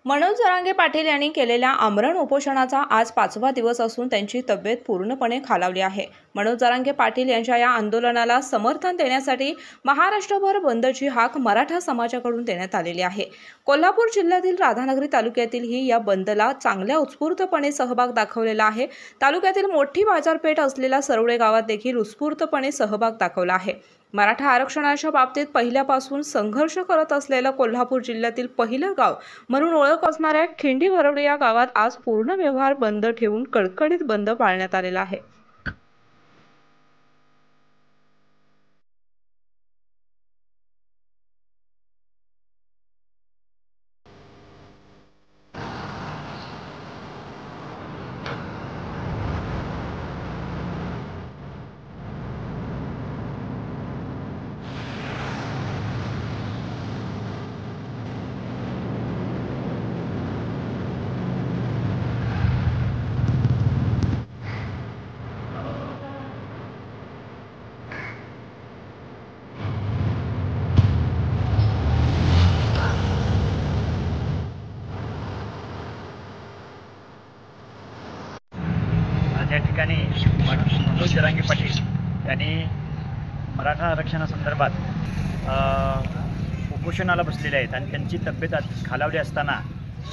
मनोज जरांगे पाटील यांनी केलेल्या आमरण उपोषणाचा आज 5वा दिवस असून त्यांची तब्येत पूर्णपणे खालावली आहे। मनोज जरांगे पाटील यांच्या या आंदोलनाला समर्थन देण्यासाठी महाराष्ट्रभर बंदची हाक मराठा समाजाकडून देण्यात आलेली आहे। कोल्हापूर जिल्ह्यातील राधानगरी तालुक्यातीलही या बंदला चांगल्या उत्स्फूर्तपणे सहभाग दाखवलेला आहे। तालुक्यातील मोठी बाजारपेठ असलेल्या सरवडे गावात देखील उत्स्फूर्तपणे सहभाग दाखवला आहे। मराठा आरक्षणाच्या बाबतीत पहिल्यापासून संघर्ष करत असलेलं कोल्हापूर जिल्ह्यातील पहिलं गाव म्हणून ओळख असणाऱ्या खिंडी वरवडे या गावात आज पूर्ण व्यवहार बंद ठेवून कडकडीत बंद पाळण्यात आलेला आहे। या ठिकाणी मनोज जरांगे पाटील यांनी मराठा आरक्षणासंदर्भात उपोषणाला बसलेले आहेत आणि त्यांची तब्येत खालावली असताना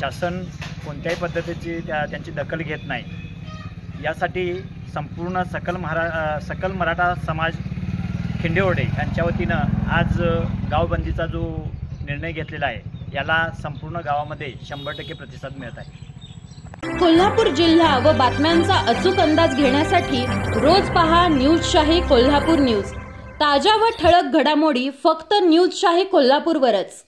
शासन कोणत्याही पद्धतीची त्यांची दखल घेत नाही। यासाठी संपूर्ण सकल मराठा समाज खिंडेवडे यांच्या वतीनं आज गावबंदीचा जो निर्णय घेतलेला आहे याला संपूर्ण गावामध्ये 100% प्रतिसाद मिळत आहे। कोल्हापूर जिल्हा व बातम्यांचा अचूक अंदाज घेण्यासाठी रोज पहा न्यूजशाही कोल्हापूर न्यूज। ताज्या व ठळक घडामोडी फक्त न्यूजशाही कोल्हापूरवरच।